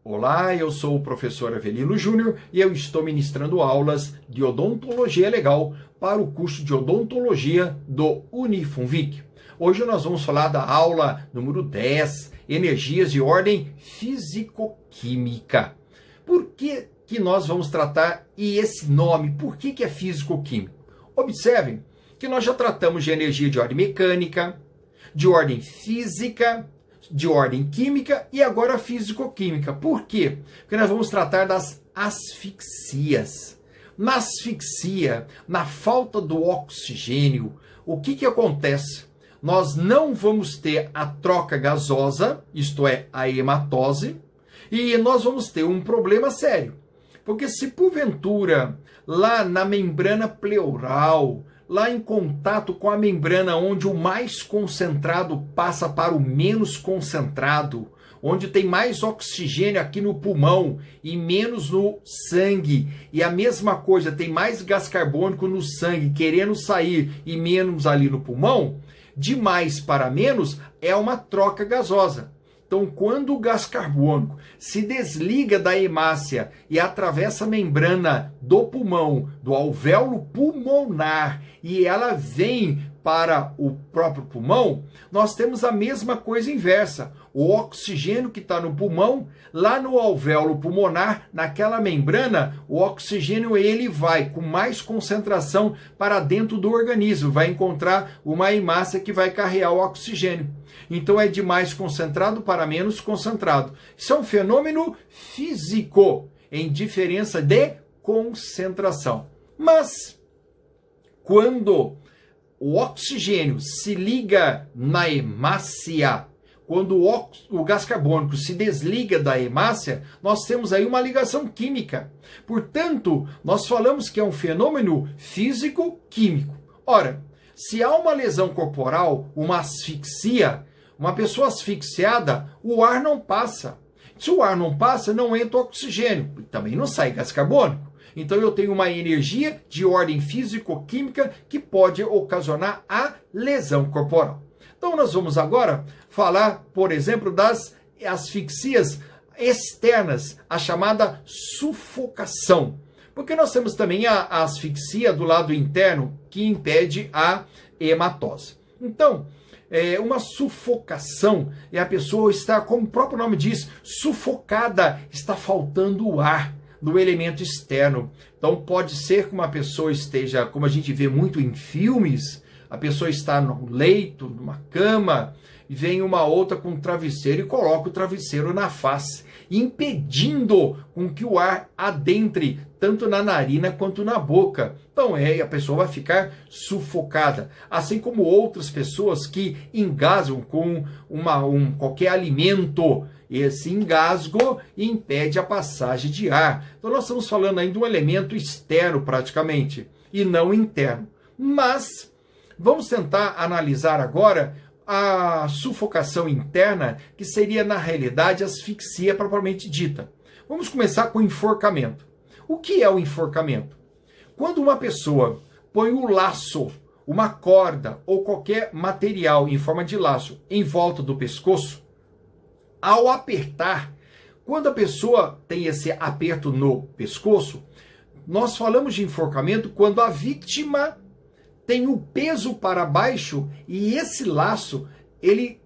Olá, eu sou o professor Avelino Júnior e eu estou ministrando aulas de odontologia legal para o curso de odontologia do Unifunvic. Hoje nós vamos falar da aula número 10, energias de ordem físico-química. Por que nós vamos tratar esse nome? Por que é físico-químico? Observem que nós já tratamos de energia de ordem mecânica, de ordem física, de ordem química e agora físico-química. Por quê? Porque nós vamos tratar das asfixias. Na asfixia, na falta do oxigênio, o que acontece? Nós não vamos ter a troca gasosa, isto é, a hematose, e nós vamos ter um problema sério. Porque se porventura, lá na membrana pleural, lá em contato com a membrana onde o mais concentrado passa para o menos concentrado, onde tem mais oxigênio aqui no pulmão e menos no sangue, e a mesma coisa, tem mais gás carbônico no sangue querendo sair e menos ali no pulmão, de mais para menos é uma troca gasosa. Então, quando o gás carbônico se desliga da hemácia e atravessa a membrana do pulmão, do alvéolo pulmonar, e ela vem para o próprio pulmão, nós temos a mesma coisa inversa. O oxigênio que está no pulmão, lá no alvéolo pulmonar, naquela membrana, o oxigênio ele vai com mais concentração para dentro do organismo, vai encontrar uma hemácia que vai carregar o oxigênio. Então é de mais concentrado para menos concentrado. Isso é um fenômeno físico, em diferença de concentração. Mas, quando o oxigênio se liga na hemácia, quando o gás carbônico se desliga da hemácia, nós temos aí uma ligação química. Portanto, nós falamos que é um fenômeno físico-químico. Ora, se há uma lesão corporal, uma asfixia, uma pessoa asfixiada, o ar não passa. Se o ar não passa, não entra oxigênio, também não sai gás carbônico. Então eu tenho uma energia de ordem físico-química que pode ocasionar a lesão corporal. Então nós vamos agora falar, por exemplo, das asfixias externas, a chamada sufocação. Porque nós temos também a asfixia do lado interno que impede a hematose. Então, uma sufocação é a pessoa estar, como o próprio nome diz, sufocada, está faltando ar do elemento externo. Então pode ser que uma pessoa esteja, como a gente vê muito em filmes, a pessoa está no leito, numa cama, e vem uma outra com um travesseiro e coloca o travesseiro na face, impedindo com que o ar adentre tanto na narina quanto na boca. Então a pessoa vai ficar sufocada. Assim como outras pessoas que engasgam com qualquer alimento. Esse engasgo impede a passagem de ar. Então nós estamos falando aí de um elemento externo praticamente, e não interno. Mas vamos tentar analisar agora a sufocação interna, que seria na realidade asfixia propriamente dita. Vamos começar com o enforcamento. O que é o enforcamento? Quando uma pessoa põe um laço, uma corda ou qualquer material em forma de laço em volta do pescoço, ao apertar, quando a pessoa tem esse aperto no pescoço, nós falamos de enforcamento quando a vítima tem o peso para baixo e esse laço, ele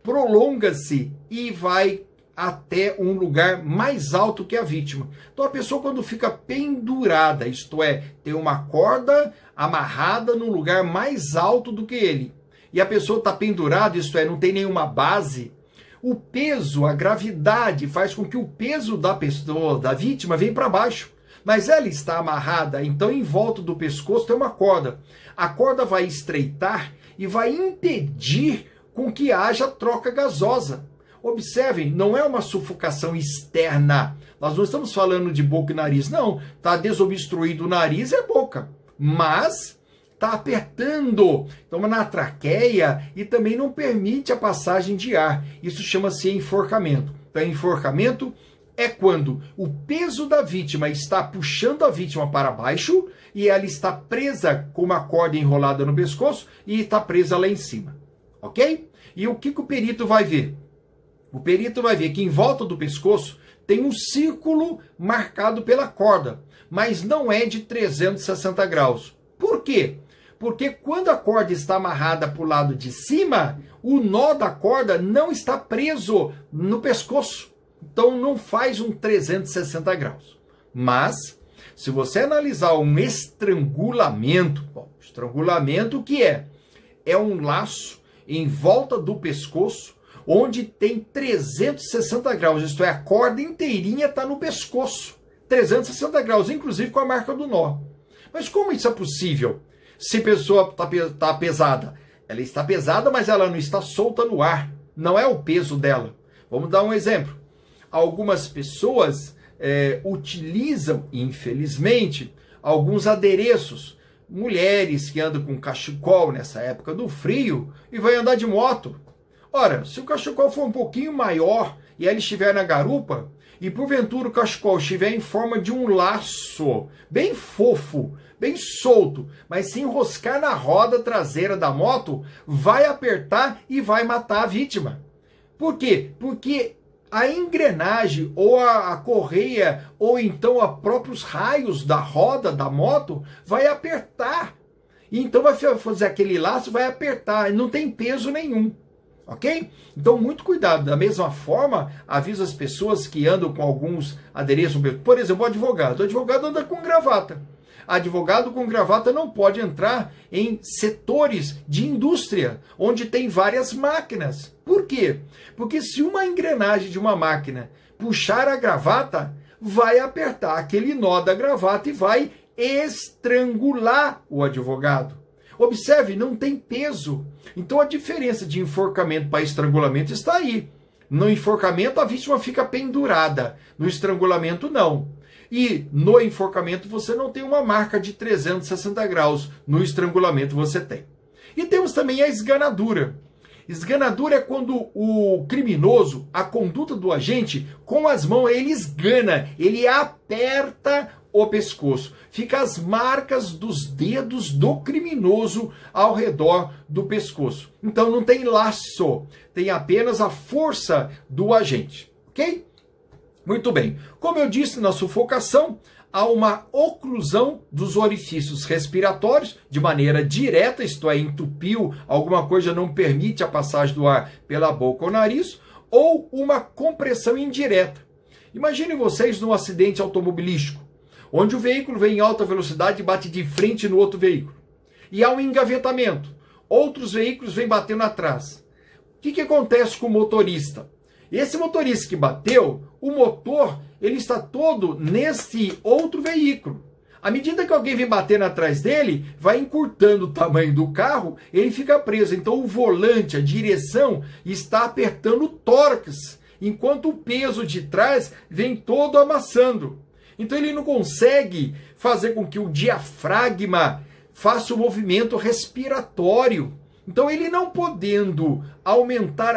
prolonga-se e vai até um lugar mais alto que a vítima. Então a pessoa quando fica pendurada, isto é, tem uma corda amarrada num lugar mais alto do que ele, e a pessoa está pendurada, isto é, não tem nenhuma base, o peso, a gravidade faz com que o peso da pessoa, da vítima, venha para baixo. Mas ela está amarrada, então em volta do pescoço tem uma corda. A corda vai estreitar e vai impedir com que haja troca gasosa. Observem, não é uma sufocação externa. Nós não estamos falando de boca e nariz, não. Está desobstruído o nariz e a boca. Mas está apertando, então na traqueia e também não permite a passagem de ar. Isso chama-se enforcamento. Então enforcamento é quando o peso da vítima está puxando a vítima para baixo e ela está presa com uma corda enrolada no pescoço e está presa lá em cima. Ok? E o que o perito vai ver? O perito vai ver que em volta do pescoço tem um círculo marcado pela corda, mas não é de 360 graus. Por quê? Porque quando a corda está amarrada para o lado de cima, o nó da corda não está preso no pescoço. Então não faz um 360 graus. Mas, se você analisar um estrangulamento, estrangulamento o que é? É um laço em volta do pescoço, onde tem 360 graus, isto é, a corda inteirinha está no pescoço. 360 graus, inclusive com a marca do nó. Mas como isso é possível? Se a pessoa está pesada, ela está pesada, mas ela não está solta no ar. Não é o peso dela. Vamos dar um exemplo. Algumas pessoas utilizam, infelizmente, alguns adereços. Mulheres que andam com cachecol nessa época do frio e vai andar de moto. Ora, se o cachecol for um pouquinho maior e ele estiver na garupa, e porventura o cachecol estiver em forma de um laço, bem fofo, bem solto, mas se enroscar na roda traseira da moto, vai apertar e vai matar a vítima. Por quê? Porque a engrenagem, ou a correia, ou então os próprios raios da roda da moto, vai apertar. E então vai fazer aquele laço, vai apertar, não tem peso nenhum. Ok? Então, muito cuidado. Da mesma forma, aviso as pessoas que andam com alguns adereços. Por exemplo, o advogado. O advogado anda com gravata. Advogado com gravata não pode entrar em setores de indústria, onde tem várias máquinas. Por quê? Porque se uma engrenagem de uma máquina puxar a gravata, vai apertar aquele nó da gravata e vai estrangular o advogado. Observe, não tem peso. Então a diferença de enforcamento para estrangulamento está aí. No enforcamento a vítima fica pendurada, no estrangulamento não. E no enforcamento você não tem uma marca de 360 graus, no estrangulamento você tem. E temos também a esganadura. Esganadura é quando o criminoso, a conduta do agente, com as mãos ele esgana, ele aperta o pescoço. Fica as marcas dos dedos do criminoso ao redor do pescoço. Então não tem laço, tem apenas a força do agente, ok? Muito bem. Como eu disse, na sufocação, há uma oclusão dos orifícios respiratórios de maneira direta, isto é, entupiu, alguma coisa não permite a passagem do ar pela boca ou nariz, ou uma compressão indireta. Imaginem vocês num acidente automobilístico, onde o veículo vem em alta velocidade e bate de frente no outro veículo. E há um engavetamento. Outros veículos vêm batendo atrás. O que acontece com o motorista? Esse motorista que bateu, o motor, ele está todo nesse outro veículo. À medida que alguém vem batendo atrás dele, vai encurtando o tamanho do carro, ele fica preso. Então o volante, a direção, está apertando o tórax, enquanto o peso de trás vem todo amassando. Então ele não consegue fazer com que o diafragma faça o movimento respiratório. Então ele não podendo aumentar,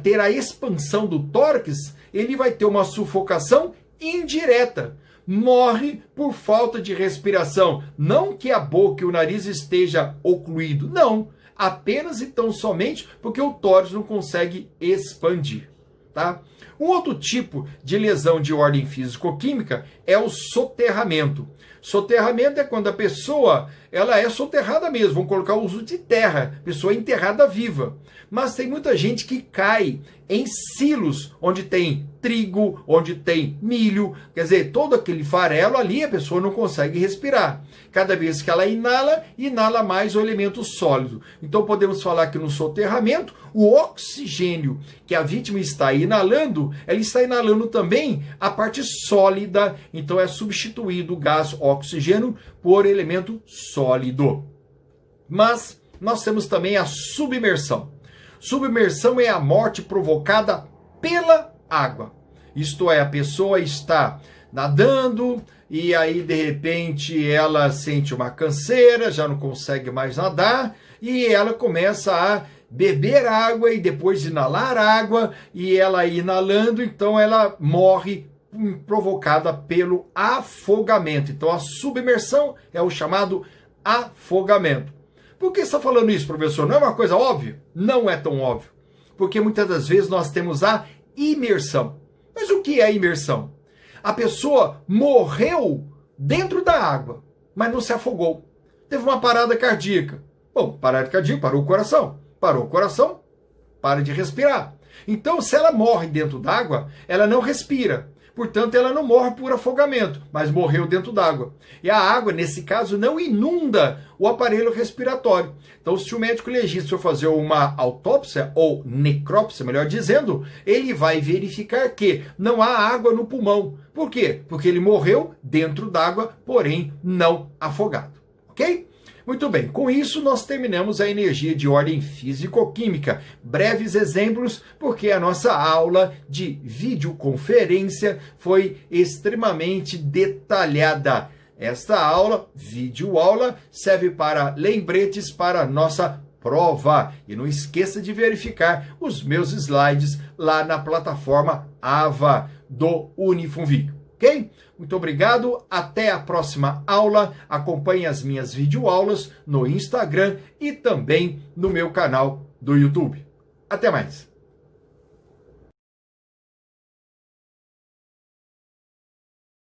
ter a expansão do tórax, ele vai ter uma sufocação indireta. Morre por falta de respiração. Não que a boca e o nariz esteja ocluído, não. Apenas e tão somente porque o tórax não consegue expandir. Tá? Um outro tipo de lesão de ordem físico-química é o soterramento. Soterramento é quando a pessoa ela é soterrada mesmo, vamos colocar o uso de terra, pessoa enterrada viva. Mas tem muita gente que cai em silos, onde tem trigo, onde tem milho, quer dizer, todo aquele farelo ali a pessoa não consegue respirar. Cada vez que ela inala, inala mais o elemento sólido. Então podemos falar que no soterramento, o oxigênio que a vítima está inalando, ela está inalando também a parte sólida, então é substituído o gás oxigênio por elemento sólido. Mas nós temos também a submersão. Submersão é a morte provocada pela água. Isto é, a pessoa está nadando e aí de repente ela sente uma canseira, já não consegue mais nadar e ela começa a beber água e depois inalar água e ela inalando, então ela morre provocada pelo afogamento. Então a submersão é o chamado afogamento. Por que você está falando isso, professor? Não é uma coisa óbvia? Não é tão óbvio. Porque muitas das vezes nós temos a imersão. Mas o que é imersão? A pessoa morreu dentro da água, mas não se afogou. Teve uma parada cardíaca. Bom, parada cardíaca, parou o coração. Parou o coração, para de respirar. Então, se ela morre dentro d'água, ela não respira. Portanto, ela não morre por afogamento, mas morreu dentro d'água. E a água, nesse caso, não inunda o aparelho respiratório. Então, se o médico legista for fazer uma autópsia, ou necrópsia, melhor dizendo, ele vai verificar que não há água no pulmão. Por quê? Porque ele morreu dentro d'água, porém não afogado. Ok? Muito bem, com isso nós terminamos a energia de ordem físico-química. Breves exemplos, porque a nossa aula de videoconferência foi extremamente detalhada. Esta aula, videoaula, serve para lembretes para a nossa prova. E não esqueça de verificar os meus slides lá na plataforma AVA do Unifunvic. Ok? Muito obrigado, até a próxima aula. Acompanhe as minhas videoaulas no Instagram e também no meu canal do YouTube. Até mais!